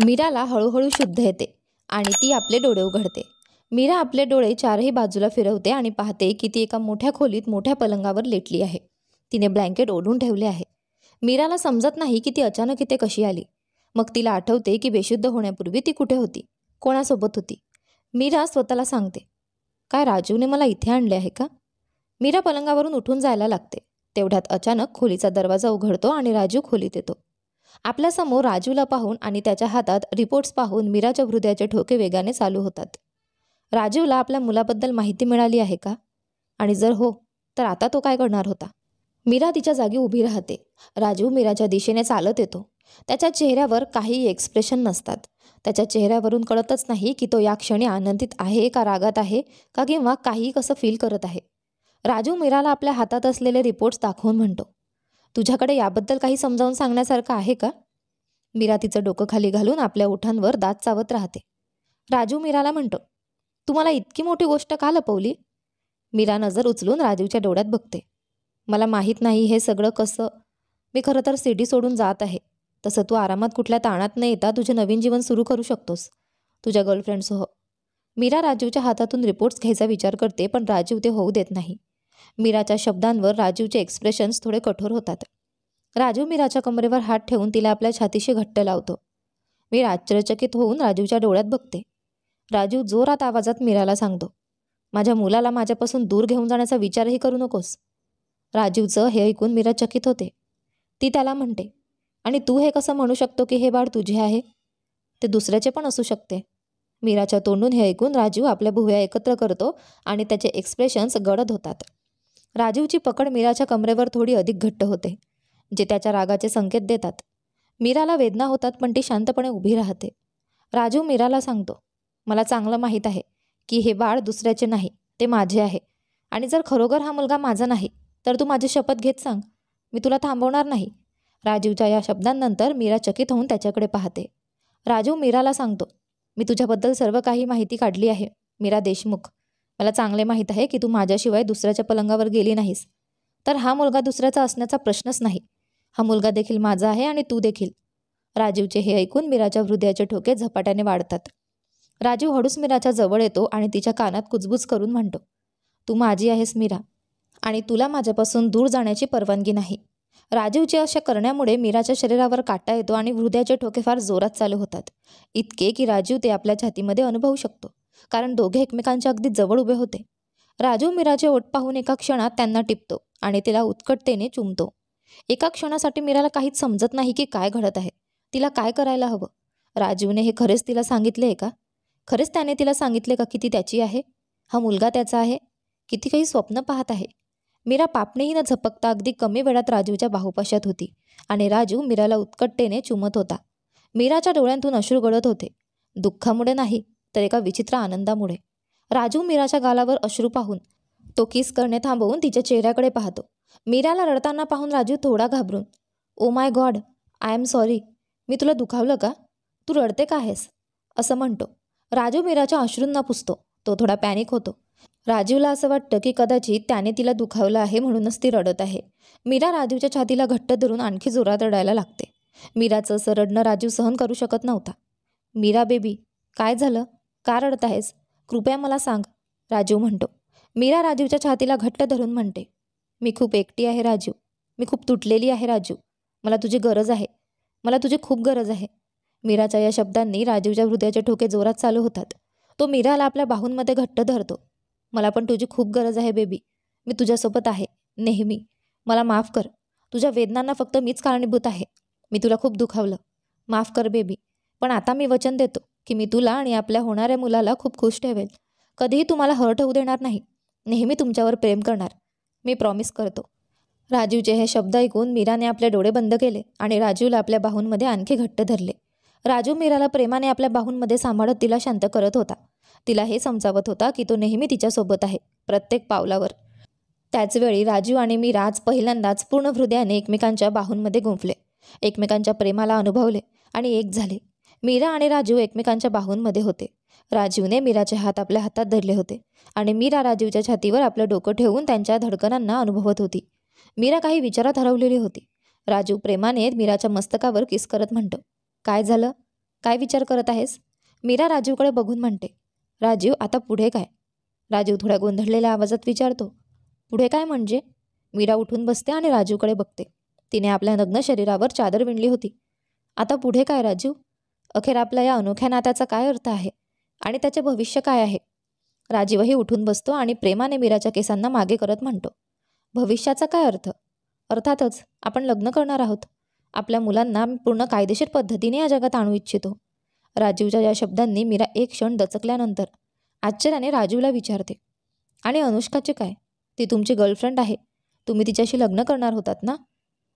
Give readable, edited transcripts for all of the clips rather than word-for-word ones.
मीराला हळूहळू शुद्ध येते आणि ती आपले डोळे उघडते. मीरा आपले डोळे चारही बाजूला फिरवते आणि पाहते की ती एका मोठ्या खोलीत मोठ्या पलंगावर लेटली आहे. तिने ब्लँकेट ओढून ठेवले आहे. मीराला समजत नाही की ती अचानक इथे कशी आली. मग तिला आठवते की बेशुद्ध होण्यापूर्वी ती कुठे होती, कोणासोबत होती. मीरा स्वतःला सांगते, काय राजूने मला इथे आणले आहे का? मीरा पलंगावरून उठून जायला लागते. तेवढ्यात अचानक खोलीचा दरवाजा उघडतो आणि राजू खोलीत येतो. आपल्यासमोर राजूला पाहून आणि त्याच्या हातात रिपोर्ट्स पाहून मीराच्या हृदयाचे ठोके वेगाने चालू होतात. राजूला आपल्या मुलाबद्दल माहिती मिळाली आहे का? आणि जर हो, तर आता तो काय करणार होता? मीरा तिच्या जागी उभी राहते. राजू मीराच्या दिशेने चालत येतो. त्याच्या चेहऱ्यावर काही एक्सप्रेशन नसतात. त्याच्या चेहऱ्यावरून कळतच नाही की तो या क्षणी आनंदित आहे का रागात आहे का किंवा काही कसं फील करत आहे. राजू मीराला आपल्या हातात असलेले रिपोर्ट्स दाखवून म्हणतो, तुझ्याकडे याबद्दल काही समजावून सांगण्यासारखं आहे का? मीरा तिचं डोकं खाली घालून आपल्या ओठांवर दात चावत राहते. राजू मीराला म्हणतो, तू मला इतकी मोठी गोष्ट का लपवली? मीरा नजर उचलून राजूच्या डोळ्यात बघते. मला माहीत नाही हे सगळं कसं. मी खरं तर सिटी सोडून जात आहे. तसं तू आरामात कुठल्या ताणात न येता तुझे नवीन जीवन सुरू करू शकतोस, तुझ्या गर्लफ्रेंडसह. मीरा राजूच्या हातातून रिपोर्ट्स घ्यायचा विचार करते, पण राजू ते होऊ देत नाही. मीराच्या शब्दांवर राजूचे एक्सप्रेशन्स थोडे कठोर होतात. राजू मीराच्या कमरेवर हात ठेवून तिला आपल्या छातीशी घट्ट लावतो. मी आश्चर्यचकित होऊन राजूच्या डोळ्यात बघते. राजू जोरात आवाजात मीराला सांगतो, माझ्या मुलाला माझ्यापासून दूर घेऊन जाण्याचा विचारही करू नकोस. राजूचं हे ऐकून मीरा चकित होते. ती त्याला म्हणते, आणि तू हे कसं म्हणू शकतो की हे बाळ तुझे आहे? ते दुसऱ्याचे पण असू शकते. मीराच्या तोंडून हे ऐकून राजू आपल्या भुवया एकत्र करतो आणि त्याचे एक्सप्रेशन्स गडद होतात. राजूची पकड मीराच्या कमरेवर थोडी अधिक घट्ट होते, जे त्याच्या रागाचे संकेत देतात. मीराला वेदना होतात, पण ती शांतपणे उभी राहते. राजू मीराला सांगतो, मला चांगलं माहीत आहे की हे बाळ दुसऱ्याचे नाही, ते माझे आहे. आणि जर खरोखर हा मुलगा माझा नाही, तर तू माझी शपथ घेत सांग, मी तुला थांबवणार नाही. राजूच्या या शब्दांनंतर मीरा चकित होऊन त्याच्याकडे पाहते. राजू मीराला सांगतो, मी तुझ्याबद्दल सर्व काही माहिती काढली आहे, मीरा देशमुख. मला चांगले माहीत आहे की तू माझ्याशिवाय दुसऱ्याच्या पलंगावर गेली नाहीस. तर हा मुलगा दुसऱ्याचा असण्याचा प्रश्नच नाही. हा मुलगा देखील माझा आहे आणि तू देखील. राजूचे हे ऐकून मीराच्या हृदयाचे ठोके झपाट्याने वाढतात. राजू हळूच मीराच्या जवळ येतो आणि तिच्या कानात कुजबुज करून म्हणतो, तू माझी आहेस मीरा, आणि तुला माझ्यापासून दूर जाण्याची परवानगी नाही. राजूचे अशा करण्यामुळे मीराच्या शरीरावर काटा येतो आणि हृदयाचे ठोके फार जोरात चालू होतात. इतके की राजू ते आपल्या छातीमध्ये अनुभवू शकतो, कारण दोघे एकमेकांच्या अगदी जवळ उभे होते. राजू मीराचे ओठ पाहून एका क्षणात त्यांना टिपतो आणि तिला उत्कटतेने चुंबतो. एका क्षणासाठी मीराला काहीच समजत नाही की काय घडत आहे. तिला काय करायला हवं? राजूने हे खरेच तिला सांगितले आहे का? खरेच त्याने तिला सांगितले का की ती त्याची आहे? हा मुलगा त्याचा आहे? किती काही स्वप्न पाहत आहे. मीरा पापणीही न झपकता अगदी कमी वेळात राजूच्या बाहुपाशात होती आणि राजू मीराला उत्कटतेने चुमत होता. मीराच्या डोळ्यांतून अश्रू गळत होते, दुःखामुळे नाही तर एका विचित्र आनंदामुळे. राजू मीराच्या गालावर अश्रू पाहून तो किस करणे थांबवून तिच्या चेहऱ्याकडे पाहतो. मीराला रडताना पाहून राजू थोडा घाबरून, oh my God, I am sorry, मी तुला दुखावलं का? तू रडते का आहेस? असं म्हणतो. राजू मीराच्या अश्रूंना पुसतो. तो थोडा पॅनिक होतो. राजूला असं वाटतं की कदाचित त्याने तिला दुखावलं आहे म्हणूनच ती रडत आहे. मीरा राजूच्या छातीला घट्ट धरून आणखी जोरात रडायला लागते. मीराचं असं रडणं राजू सहन करू शकत नव्हता. मीरा बेबी, काय झालं? का रडत आहेस? कृपया मला सांग, राजू म्हणतो. मीरा राजूच्या छातीला घट्ट धरून म्हणते, मी खूप एकटी आहे राजू, मी खूप तुटलेली आहे राजू, मला तुझी गरज आहे, मला तुझी खूप गरज आहे. मीराच्या या शब्दांनी राजूच्या हृदयाचे ठोके जोरात चालू होतात. तो मीराला आपल्या बाहूंमध्ये घट्ट धरतो. मला पण तुझी खूप गरज आहे बेबी, मी तुझ्यासोबत आहे नेहमी, मला माफ कर. तुझ्या वेदनांना फक्त मीच कारणीभूत आहे. मी तुला खूप दुखावलं, माफ कर बेबी. पण आता मी वचन देतो की मी तुला आणि आपल्या होणाऱ्या मुलाला खूप खुश ठेवेल. कधीही तुम्हाला हर्ट होऊ देणार नाही. नेहमी तुमच्यावर प्रेम करणार, मी प्रॉमिस करतो. राजूचे हे शब्द ऐकून मीराने आपले डोळे बंद केले आणि राजूला आपल्या बाहूंमध्ये आणखी घट्ट धरले. राजू मीराला प्रेमाने आपल्या बाहूंमध्ये सांभाळत तिला शांत करत होता. तिला हे समजावत होता की तो नेहमी तिच्यासोबत आहे, प्रत्येक पावलावर. त्याचवेळी राजू आणि मीरा आज पहिल्यांदाच पूर्ण हृदयाने एकमेकांच्या बाहूंमध्ये गुंफले, एकमेकांच्या प्रेमाला अनुभवले आणि एक झाले. मीरा आणि राजू एकमेकांच्या बाहूंमध्ये होते. राजूने मीराचे हात आपल्या हातात धरले होते आणि मीरा राजूच्या छातीवर आपलं डोकं ठेवून त्यांच्या धडकनांना अनुभवत होती. मीरा काही विचारात हरवलेली होती. राजू प्रेमाने मीराच्या मस्तकावर किस करत म्हणतो, काय झालं? काय विचार करत आहेस? मीरा राजीवकडे बघून म्हणते. राजीव, आता पुढे काय? राजीव थोड्या गोंधळलेल्या आवाजात विचारतो. पुढे काय म्हणजे? मीरा उठून बसते आणि राजीवकडे बघते. तिने आपल्या नग्न शरीरावर चादर विणली होती. आता पुढे काय राजीव? अखेर आपल्या या अनोख्या नात्याचा काय अर्थ आहे आणि त्याचे भविष्य काय आहे? राजीवही उठून बसतो आणि प्रेमाने मीराच्या केसांना मागे करत म्हणतो. भविष्याचा काय अर्थ? अर्थातच आपण लग्न करणार आहोत. आपल्या मुलांना पूर्ण कायदेशीर पद्धतीने या जगात आणू इच्छितो. राजीवच्या या शब्दांनी मीरा एक क्षण दचकल्यानंतर आश्चर्याने राजीवला विचारते. आणि अनुष्काचे काय? ती तुमची गर्लफ्रेंड आहे. तुम्ही तिच्याशी लग्न करणार होतात ना?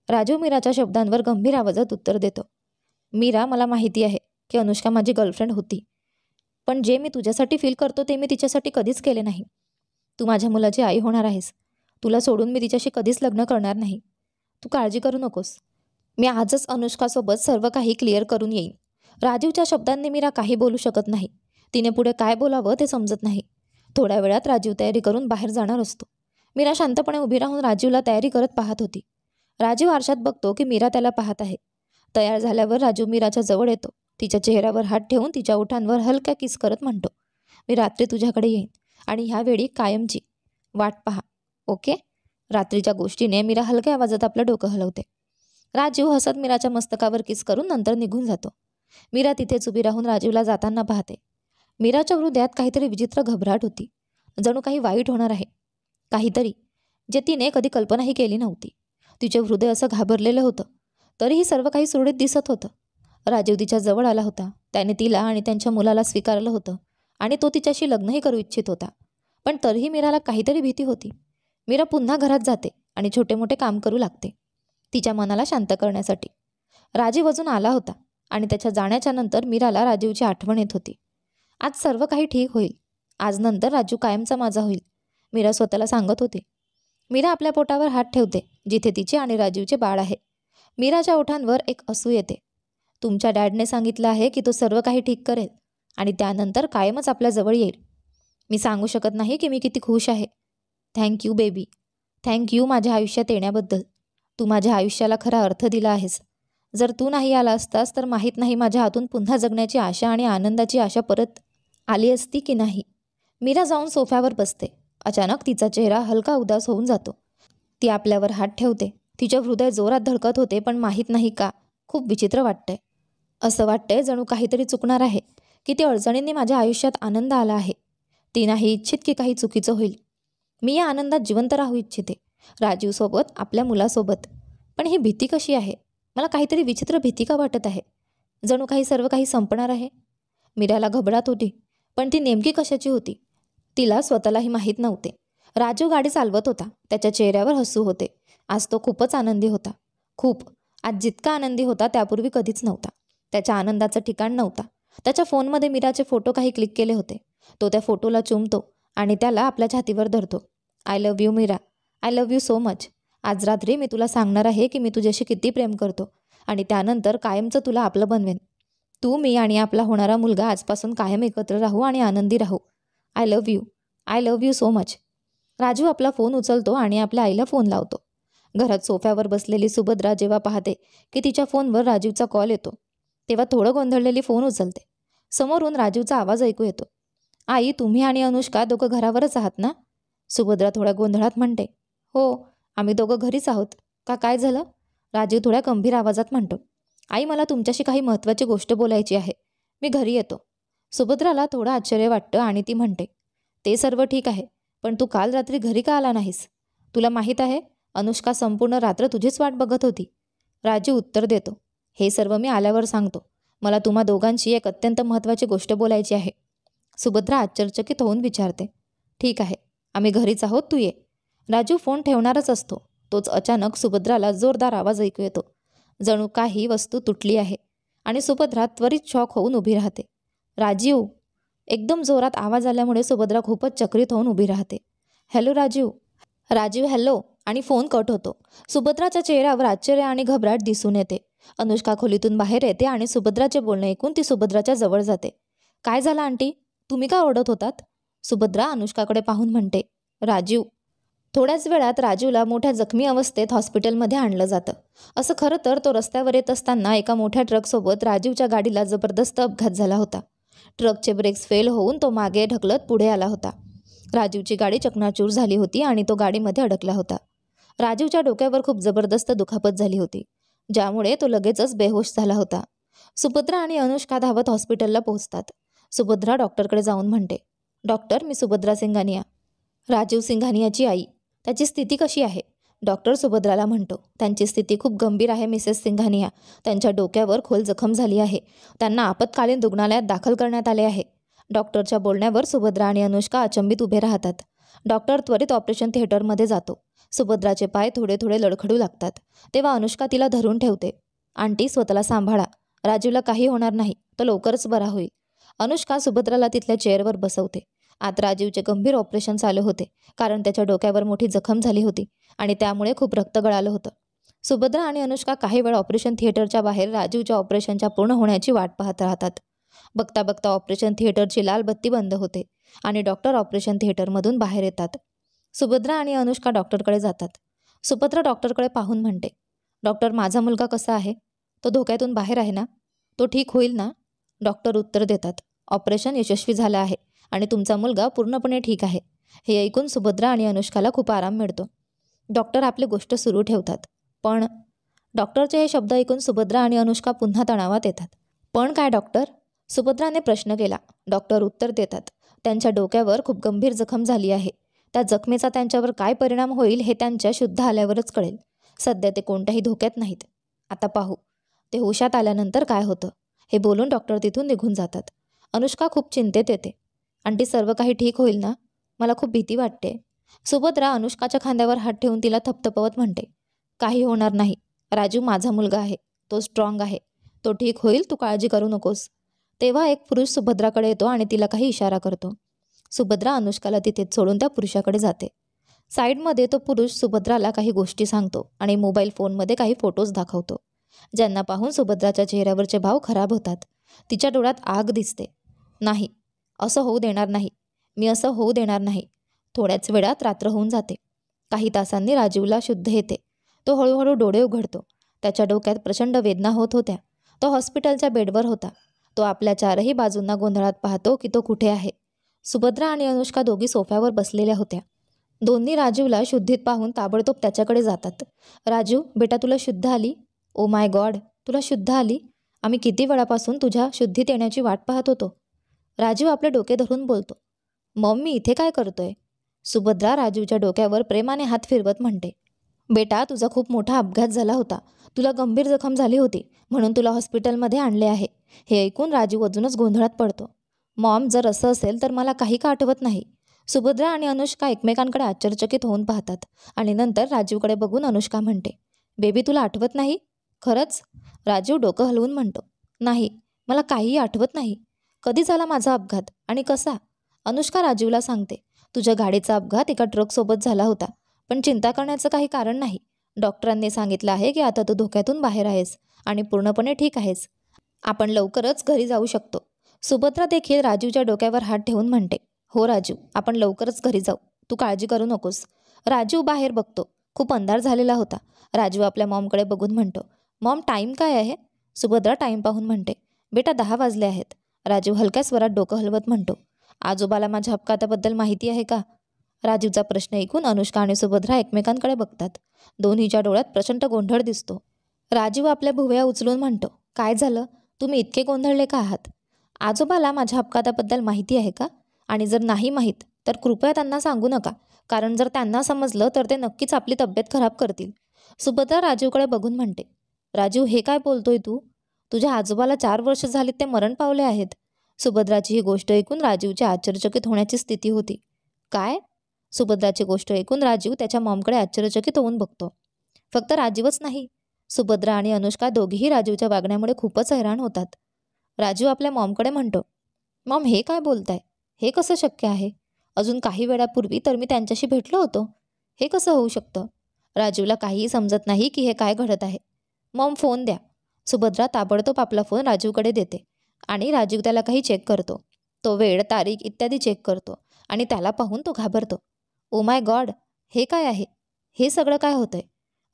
राजीव मीराच्या शब्दांवर गंभीर आवाजात उत्तर देतो. मीरा, मला माहिती आहे की अनुष्का माझी गर्लफ्रेंड होती. पण जे मी तुझ्यासाठी फील करतो ते मी तिच्यासाठी कधीच केले नाही. तू माझ्या मुलाची आई होणार आहेस. तुला सोडून मी तिच्याशी कधीच लग्न करणार नाही. तू काळजी करू नकोस. मी आजच अनुष्कासोबत सर्व काही क्लिअर करून येईन. राजीवच्या शब्दांनी मीरा काही बोलू शकत नाही. तिने पुढे काय बोलावं ते समजत नाही. थोड्या वेळात राजीव तयारी करून बाहेर जाणार असतो. मीरा शांतपणे उभी राहून राजीवला तयारी करत पाहत होती. राजीव आरशात बघतो की मीरा त्याला पाहत आहे. तयार झाल्यावर राजीव मीराच्या जवळ येतो. तिच्या चेहऱ्यावर हात ठेवून तिच्या ओठांवर हलक्या किस करत म्हणतो. मी रात्री तुझ्याकडे येईन आणि ह्यावेळी कायमची वाट पहा, ओके? रात्रीच्या गोष्टीने मीरा हलक्या आवाजात आपलं डोकं हलवते. राजीव हसत मीराच्या मस्तकावर किस करून नंतर निघून जातो. मीरा तिथेच उभी राहून राजीवला जाताना पाहते. मीराच्या हृदयात काहीतरी विचित्र घबराट होती. जणू काही वाईट होणार आहे. काहीतरी जे तिने कधी कल्पनाही केली नव्हती. तिचे हृदय असं घाबरलेलं होतं. तरीही सर्व काही सुरळीत दिसत होतं. राजीव तिच्या जवळ आला होता. त्याने तिला आणि त्यांच्या मुलाला स्वीकारलं होतं आणि तो तिच्याशी लग्नही करू इच्छित होता. पण तरीही मीराला काहीतरी भीती होती. मीरा पुन्हा घरात जाते आणि छोटे मोठे काम करू लागते तिच्या मनाला शांत करण्यासाठी. राजीव अजून आला होता आणि त्याच्या जाण्याच्या नंतर मीराला राजीवची आठवण येत होती. आज सर्व काही ठीक होईल. आज नंतर राजू कायमचा माझा होईल, मीरा स्वतःला सांगत होती. मीरा आपल्या पोटावर हात ठेवते जिथे तिचे आणि राजीवचे बाळ आहे. मीराच्या ओठांवर एक हसू येते. तुमच्या डॅडने सांगितलं आहे की तो सर्व काही ठीक करेल आणि त्यानंतर कायमच आपल्या जवळ येईल. मी सांगू शकत नाही की मी किती खुश आहे. Thank you baby. थँक्यू माझ्या आयुष्यात येण्याबद्दल. तू माझ्या आयुष्याला खरा अर्थ दिला आहेस. जर तू नाही आला असतास तर माहीत नाही माझ्या हातून पुन्हा जगण्याची आशा आणि आनंदाची आशा परत आली असती की नाही. मीरा जाऊन सोफ्यावर बसते. अचानक तिचा चेहरा हलका उदास होऊन जातो. ती आपल्यावर हात ठेवते. तिचे हृदय जोरात धडकत होते, पण माहीत नाही का खूप विचित्र वाटतंय. असं वाटतंय जणू काहीतरी चुकणार आहे. किती अडचणींनी माझ्या आयुष्यात आनंद आला आहे. ती नाही इच्छित की काही चुकीचं होईल. मी या आनंदात जिवंत राहू इच्छिते, राजीवसोबत, आपल्या मुलासोबत. पण ही भीती कशी आहे? मला काहीतरी विचित्र भीती का वाटत आहे? जणू काही सर्व काही संपणार आहे. मीराला घबराट होती, पण ती नेमकी कशाची होती तिला स्वतःलाही माहीत नव्हते. राजू गाडी चालवत होता. त्याच्या चेहऱ्यावर हसू होते. आज तो खूपच आनंदी होता. खूप. आज जितका आनंदी होता त्यापूर्वी कधीच नव्हता. त्याच्या आनंदाचं ठिकाण नव्हता. त्याच्या फोनमध्ये मीराचे फोटो काही क्लिक केले होते. तो त्या फोटोला चुंबतो आणि त्याला आपल्या छातीवर धरतो. I love you Meera. I love you so much. आज रात्री मी तुला सांगणार आहे की मी तुझ्याशी किती प्रेम करतो आणि त्यानंतर कायमचं तुला आपलं बनवेन. तू, मी आणि आपला होणारा मुलगा आजपासून कायम एकत्र राहू आणि आनंदी राहू. I love you. I love you so much. Raju आपला फोन उचलतो आणि आपल्या आईला फोन लावतो. घरात सोफ्यावर बसलेली सुभद्रा जेव्हा पाहते की तिच्या फोनवर राजीवचा कॉल येतो, तेव्हा थोडं गोंधळलेली फोन उचलते. समोरून राजीवचा आवाज ऐकू येतो. आई, तुम्ही आणि अनुष्का दोघं घरावरच आहात ना? सुभद्रा थोड्या गोंधळात म्हणते. हो, आम्ही दोघं घरीच आहोत. का, काय झालं? राजीव थोड्या गंभीर आवाजात म्हणतो. आई, मला तुमच्याशी काही महत्त्वाची गोष्ट बोलायची आहे. मी घरी येतो. सुभद्राला थोडं आश्चर्य वाटतं आणि ती म्हणते, ते सर्व ठीक आहे, पण तू काल रात्री घरी का आला नाहीस? तुला माहीत आहे अनुष्का संपूर्ण रात्र तुझीच वाट बघत होती. राजीव उत्तर देतो. हे सर्व मी आल्यावर सांगतो. मला तुम्हा दोघांची एक अत्यंत महत्त्वाची गोष्ट बोलायची आहे. सुभद्रा आश्चर्यचकित होऊन विचारते. ठीक आहे, आम्ही घरीच आहोत, तू ये. राजू फोन ठेवणारच असतो. तोच अचानक सुभद्राला जोरदार आवाज ऐकू येतो. जणू काही वस्तू तुटली आहे आणि सुभद्रा त्वरित शॉक होऊन उभी राहते. राजीव. एकदम जोरात आवाज आल्यामुळे सुभद्रा खूपच चकित होऊन उभी राहते. हॅलो राजीव. राजीव हॅलो, आणि फोन कट होतो. सुभद्राच्या चेहऱ्यावर आश्चर्य आणि घबराट दिसून येते. अनुष्का खोलीतून बाहेर येते आणि सुभद्राचे बोलणे ऐकून ती सुभद्राच्या जवळ जाते. काय झालं आंटी? तुम्ही का ओरडत होतात? सुभद्रा अनुष्काकडे पाहून म्हणते. राजीव. थोड्याच वेळात राजूला मोठ्या जखमी अवस्थेत हॉस्पिटलमध्ये आणलं जातं. असं खरं तर तो रस्त्यावर येत असताना एका मोठ्या ट्रकसोबत राजूच्या गाडीला जबरदस्त अपघात झाला होता. ट्रकचे ब्रेक्स फेल होऊन तो मागे ढकलत पुढे आला होता. राजूची गाडी चकनाचूर झाली होती आणि तो गाडीमध्ये अडकला होता. राजूच्या डोक्यावर खूप जबरदस्त दुखापत झाली होती, ज्यामुळे तो लगेचच बेहोश झाला होता. सुभद्रा आणि अनुष्का धावत हॉस्पिटलला पोहोचतात. सुभद्रा डॉक्टरकडे जाऊन म्हणते, "डॉक्टर, मी सुभद्रा सिंघानिया, राजीव सिंघानियाची आई. त्याची स्थिती कशी आहे?" डॉक्टर सुभद्राला म्हणतो, "त्यांची स्थिती खूप गंभीर आहे मिसेस सिंघानिया. त्यांच्या डोक्यावर खोल जखम झाली आहे. त्यांना आपत्कालीन रुग्णालयात दाखल करण्यात आले आहे." डॉक्टरच्या बोलण्यावर सुभद्रा आणि अनुष्का अचंबित उभे राहतात. डॉक्टर त्वरित ऑपरेशन थिएटरमध्ये जातो. सुभद्राचे पाय थोडे थोडे लडखडू लागतात. तेव्हा अनुष्का तिला धरून ठेवते. "आंटी, स्वतःला सांभाळा. राजूला काही होणार नाही. तो लवकरच बरा होईल." अनुष्का सुभद्राला तिथल्या चेअरवर बसवते. आत राजीवचे गंभीर ऑपरेशन चालू होते, कारण त्याच्या डोक्यावर मोठी जखम झाली होती आणि त्यामुळे खूप रक्त गळालं होतं. सुभद्रा आणि अनुष्का काही वेळ ऑपरेशन थिएटरच्या बाहेर राजीवच्या ऑपरेशनच्या पूर्ण होण्याची वाट पाहत राहतात. बघता बघता ऑपरेशन थिएटरची लाल बत्ती बंद होते आणि डॉक्टर ऑपरेशन थिएटरमधून बाहेर येतात. सुभद्रा आणि अनुष्का डॉक्टरकडे जातात. सुभद्रा डॉक्टरकडे पाहून म्हणते, "डॉक्टर, माझा मुलगा कसा आहे? तो धोक्यातून बाहेर आहे ना? तो ठीक होईल ना?" डॉक्टर उत्तर देतात, "ऑपरेशन यशस्वी झालं आहे आणि तुमचा मुलगा पूर्णपणे ठीक आहे." हे ऐकून सुभद्रा आणि अनुष्काला खूप आराम मिळतो. डॉक्टर आपली गोष्ट सुरू ठेवतात. "पण..." डॉक्टरचे हे शब्द ऐकून सुभद्रा आणि अनुष्का पुन्हा तणावात येतात. "पण काय डॉक्टर?" सुभद्राने प्रश्न केला. डॉक्टर उत्तर देतात, "त्यांच्या डोक्यावर खूप गंभीर जखम झाली आहे. त्या जखमेचा त्यांच्यावर काय परिणाम होईल हे त्यांच्या शुद्ध आल्यावरच कळेल. सध्या ते कोणत्याही धोक्यात नाहीत. आता पाहू ते हुशात आल्यानंतर काय होतं." हे बोलून डॉक्टर तिथून निघून जातात. अनुष्का खूप चिंतेत येते. "आंटी, सर्व काही ठीक होईल ना? मला खूप भीती वाटते." सुभद्रा अनुष्काच्या खांद्यावर हात ठेवून तिला थपथपवत म्हणते, "काही होणार नाही. राजू माझा मुलगा आहे. तो स्ट्रॉंग आहे. तो ठीक होईल. तू काळजी करू नकोस." तेव्हा एक पुरुष सुभद्राकडे येतो आणि तिला काही इशारा करतो. सुभद्रा अनुष्काला तिथेच सोडून त्या पुरुषाकडे जाते. साईडमध्ये तो पुरुष सुभद्राला काही गोष्टी सांगतो आणि मोबाईल फोनमध्ये काही फोटोज दाखवतो, ज्यांना पाहून सुभद्राच्या चेहऱ्यावरचे भाव खराब होतात. तिच्या डोळ्यात आग दिसते. "नाही, असं होऊ देणार नाही. मी असं होऊ देणार नाही." थोड्याच वेळात रात्र होऊन जाते. काही तासांनी राजीवला शुद्ध येते. तो हळूहळू डोळे उघडतो. त्याच्या डोक्यात प्रचंड वेदना होत होत्या. तो हॉस्पिटलच्या बेडवर होता. तो आपल्या चारही बाजूंना गोंधळात पाहतो की तो कुठे आहे. सुभद्रा आणि अनुष्का दोघी सोफ्यावर बसलेल्या होत्या. दोन्ही राजीवला शुद्धीत पाहून ताबडतोब त्याच्याकडे जातात. "राजीव, बेटा, तुला शुद्ध आली." "ओ माय गॉड, तुला शुद्ध आली? आम्ही किती वेळापासून तुझ्या शुद्धीत येण्याची वाट पाहत होतो." राजीव आपले डोके धरून बोलतो. "मॉम, मी इथे काय करतोय?" सुभद्रा राजीवच्या डोक्यावर प्रेमाने हात फिरवत म्हणते, "बेटा, तुझा खूप मोठा अपघात झाला होता. तुला गंभीर जखम झाली होती, म्हणून तुला हॉस्पिटलमध्ये आणले आहे." हे ऐकून राजीव अजूनच गोंधळात पडतो. "मॉम, जर असं असेल तर मला काही का आठवत नाही." सुभद्रा आणि अनुष्का एकमेकांकडे आश्चर्यचकित होऊन पाहतात आणि नंतर राजीवकडे बघून अनुष्का म्हणते, "बेबी, तुला आठवत नाही? खरंच?" राजीव डोकं हलवून म्हणतो, "नाही, मला काहीही आठवत नाही. कधी झाला माझा अपघात आणि कसा?" अनुष्का राजीवला सांगते, "तुझ्या गाडीचा अपघात एका ट्रकसोबत झाला होता, पण चिंता करण्याचं काही कारण नाही. डॉक्टरांनी सांगितलं आहे की आता तू धोक्यातून बाहेर आहेस आणि पूर्णपणे ठीक आहेस. आपण लवकरच घरी जाऊ शकतो." सुभद्रा देखील राजीवच्या डोक्यावर हात ठेवून म्हणते, "हो राजीव, आपण लवकरच घरी जाऊ. तू काळजी करू नकोस." राजीव बाहेर बघतो. खूप अंधार झालेला होता. राजीव आपल्या मॉमकडे बघून म्हणतो, "मॉम, टाईम काय आहे?" सुभद्रा टाईम पाहून म्हणते, "बेटा, 10 वाजले आहेत." राजीव हलक्या स्वरात डोकं हलवत म्हणतो, "आजोबाला माझ्या अपघाताबद्दल माहिती आहे का?" राजीवचा प्रश्न ऐकून अनुष्का आणि सुभद्रा एकमेकांकडे बघतात. दोन्हीच्या डोळ्यात प्रचंड गोंधळ दिसतो. राजीव आपल्या भुवया उचलून म्हणतो, "काय झालं? तुम्ही इतके गोंधळले का आहात?" "आजोबाला माझ्या अपघाताबद्दल माहिती आहे का? आणि जर नाही माहीत तर कृपया त्यांना सांगू नका, कारण जर त्यांना समजलं तर ते नक्कीच आपली तब्येत खराब करतील." सुभद्रा राजीवकडे बघून म्हणते, "राजीव, हे काय बोलतोय तू? तुझ्या आजोबाला 4 वर्ष झालीत, ते मरण पावले आहेत." सुभद्राची ही गोष्ट ऐकून राजीवच्या आश्चर्यचकित होण्याची स्थिती होती. "काय?" सुभद्राची गोष्ट ऐकून राजीव त्याच्या मॉमकडे आश्चर्यचकित होऊन बघतो. फक्त राजीवच नाही, सुभद्रा आणि अनुष्का दोघीही राजीवच्या वागण्यामुळे खूपच हैराण होतात. राजीव आपल्या मॉमकडे म्हणतो, "मॉम, हे काय बोलताय? हे कसं शक्य आहे? अजून काही वेळापूर्वी तर मी त्यांच्याशी भेटलो होतो. हे कसं होऊ शकतं?" राजीवला काहीही समजत नाही की हे काय घडत आहे. "मॉम, फोन द्या." सुभद्रा ताबडतोब आपला फोन राजीवकडे देते आणि राजीव त्याला काही चेक करतो. तो वेळ, तारीख इत्यादी चेक करतो आणि त्याला पाहून तो घाबरतो. "ओ माय गॉड, हे काय आहे? हे सगळं काय होतंय?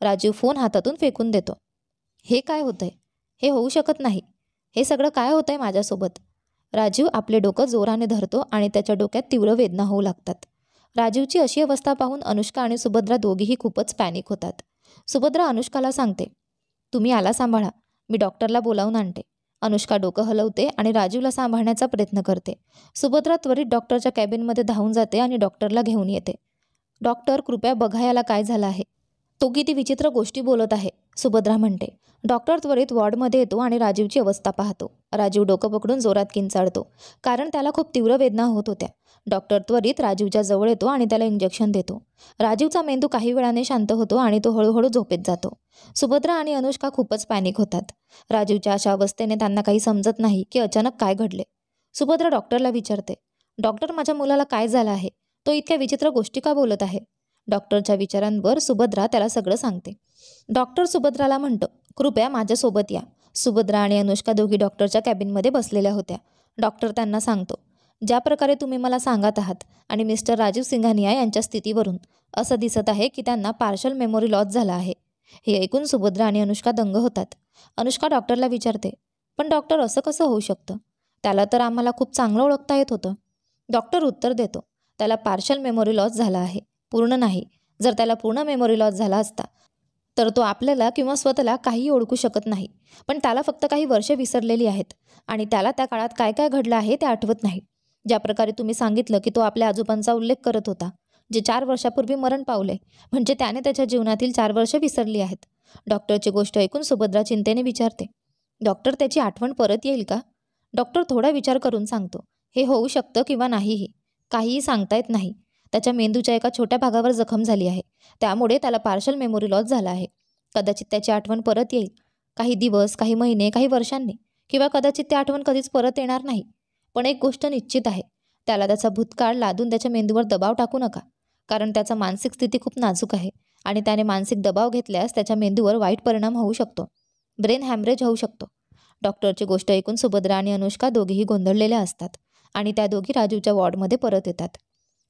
राजीव फोन हातातून फेकून देतो. हे काय होतंय? हे होऊ शकत नाही. हे सगळं काय होतंय माझ्यासोबत? राजीव आपले डोकं जोराने धरतो आणि त्याच्या डोक्यात तीव्र वेदना होऊ लागतात. राजीवची अशी अवस्था पाहून अनुष्का आणि सुभद्रा दोघीही खूपच पॅनिक होतात. सुभद्रा अनुष्काला सांगते, तुम्ही याला सांभाळा, मी डॉक्टरला बोलावून आणते. अनुष्का डोकं हलवते आणि राजीवला सांभाळण्याचा प्रयत्न करते. सुभद्रा त्वरित डॉक्टरच्या कॅबिनमध्ये धावून जाते आणि डॉक्टरला घेऊन येते. डॉक्टर, कृपया बघा याला काय झालं आहे. तो किती विचित्र गोष्टी बोलत आहे, सुभद्रा म्हणते. डॉक्टर त्वरित वॉर्डमध्ये येतो आणि राजीवची अवस्था पाहतो. राजीव डोकं पकडून जोरात किंचाळतो, कारण त्याला खूप तीव्र वेदना होत होत्या. डॉक्टर त्वरित राजीवच्या जवळ येतो आणि त्याला इंजेक्शन देतो. राजीवचा मेंदू काही वेळाने शांत होतो आणि तो हळूहळू झोपेत जातो. सुभद्रा आणि अनुष्का खूपच पॅनिक होतात. राजीवच्या अशा अवस्थेने त्यांना काही समजत नाही की अचानक काय घडले. सुभद्रा डॉक्टरला विचारते, डॉक्टर, माझ्या मुलाला काय झालं आहे? तो इतक्या विचित्र गोष्टी का बोलत आहे? डॉक्टरच्या विचारांवर सुभद्रा त्याला सगळं सांगते. डॉक्टर सुभद्राला म्हणतो, कृपया माझ्यासोबत या. सुभद्रा आणि अनुष्का दोघी डॉक्टरच्या कॅबिनमध्ये बसलेल्या होत्या. डॉक्टर त्यांना सांगतो, ज्या प्रकारे तुम्ही मला सांगत आहात आणि मिस्टर राजीव सिंघानिया यांच्या स्थितीवरून असं दिसत आहे की त्यांना पार्शल मेमोरी लॉस झाला आहे. हे ऐकून सुभद्रा आणि अनुष्का दंग होतात. अनुष्का डॉक्टरला विचारते, पण डॉक्टर, असं कसं होऊ शकतं? त्याला तर आम्हाला खूप चांगलं ओळखता येत होतं. डॉक्टर उत्तर देतो, त्याला पार्शल मेमोरी लॉस झाला आहे, पूर्ण नाही. जर त्याला पूर्ण मेमोरी लॉस झाला असता तर तो आपल्याला किंवा स्वतःला काहीही ओळखू शकत नाही. पण त्याला फक्त काही वर्षे विसरलेली आहेत आणि त्याला त्या काळात काय काय घडलं आहे ते आठवत नाही. ज्या प्रकारे तुम्ही सांगितलं की तो आपल्या आजोबांचा उल्लेख करत होता, जे 4 वर्षापूर्वी मरण पावले, म्हणजे त्याने त्याच्या जीवनातील 4 वर्ष विसरली आहेत. डॉक्टरची गोष्ट ऐकून सुभद्रा चिंतेने विचारते, डॉक्टर, त्याची आठवण परत येईल का? डॉक्टर थोडा विचार करून सांगतो, हे होऊ शकतं किंवा नाहीही. काहीही सांगता येत नाही. त्याच्या मेंदूच्या एका छोट्या भागावर जखम झाली आहे, त्यामुळे त्याला पार्शल मेमोरी लॉस झाला आहे. कदाचित त्याची आठवण परत येईल, काही दिवस, काही महिने, काही वर्षांनी, किंवा कदाचित ती आठवण कधीच परत येणार नाही. पण एक गोष्ट निश्चित आहे, त्याला त्याचा भूतकाळ लादून त्याच्या मेंदूवर दबाव टाकू नका, कारण त्याचा मानसिक स्थिती खूप नाजूक आहे आणि त्याने मानसिक दबाव घेतल्यास त्याच्या मेंदूवर वाईट परिणाम होऊ शकतो. ब्रेन हॅमरेज होऊ शकतो. डॉक्टरची गोष्ट ऐकून सुभद्रा आणि अनुष्का दोघीही गोंधळलेल्या असतात आणि त्या दोघी राजीवच्या वॉर्डमध्ये परत येतात.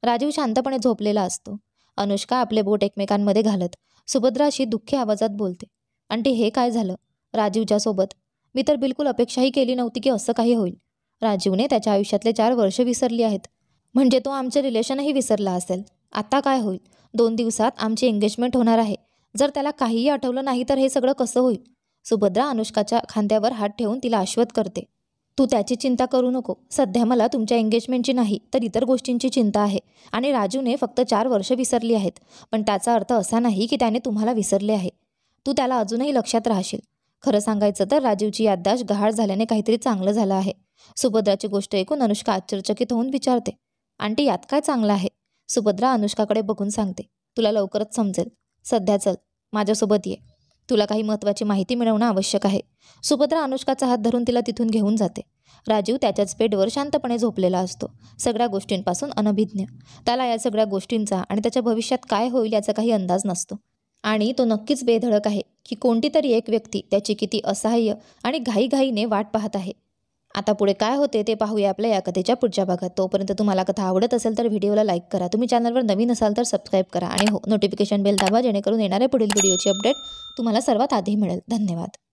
राजीव शांतपणे झोपलेला असतो. अनुष्का आपले बोट एकमेकांमध्ये घालत सुभद्रा अशी दुःखी आवाजात बोलते, आंटी, हे काय झालं राजीवच्या सोबत? मी तर बिलकुल अपेक्षाही केली नव्हती की असं काही होईल. राजीवने त्याच्या आयुष्यातले 4 वर्ष विसरली आहेत, म्हणजे तो आमचे रिलेशनही विसरला असेल. आता काय होईल? 2 दिवसात आमची एंगेजमेंट होणार आहे. जर त्याला काहीही आठवलं नाही तर हे सगळं कसं होईल? सुभद्रा अनुष्काच्या खांद्यावर हात ठेवून तिला आश्वस्त करते, तू त्याची चिंता करू नको. सध्या मला तुमच्या एंगेजमेंटची नाही तर इतर गोष्टींची चिंता आहे. आणि राजूने फक्त 4 वर्ष विसरली आहेत, पण त्याचा अर्थ असा नाही की त्याने तुम्हाला विसरले आहे. तू त्याला अजूनही लक्षात राहशील. खरं सांगायचं तर राजीवची याददाश्त गहाळ झाल्याने काहीतरी चांगलं झालं आहे. सुभद्राची गोष्ट ऐकून अनुष्का आश्चर्यचकित होऊन विचारते, आंटी, यात काय चांगलं आहे? सुभद्रा अनुष्काकडे बघून सांगते, तुला लवकरच समजेल. सध्या चल, माझ्यासोबत ये. तुला काही महत्त्वाची माहिती मिळवणं आवश्यक आहे. सुभद्रा अनुष्काचा हात धरून तिला तिथून घेऊन जाते. राजीव त्याच्याच बेडवर शांतपणे झोपलेला असतो, सगळ्या गोष्टींपासून अनभिज्ञ. त्याला या सगळ्या गोष्टींचा आणि त्याच्या भविष्यात काय होईल याचा काही अंदाज नसतो. आणि तो नक्कीच बेधडक आहे की कोणती तरी एक व्यक्ती त्याची किती असहाय्य आणि घाईघाईने वाट पाहत आहे. आता पुढे काय होते ते पाहूया आपल्या या कथेच्या पुढच्या भागात. तोपर्यंत तुम्हाला कथा आवडत असेल तर व्हिडिओला लाईक करा. तुम्ही चॅनलवर नवीन असाल तर सबस्क्राईब करा आणि हो, नोटिफिकेशन बेल दाबा, जेणेकरून येणाऱ्या पुढील व्हिडिओची अपडेट तुम्हाला सर्वात आधी मिळेल. धन्यवाद.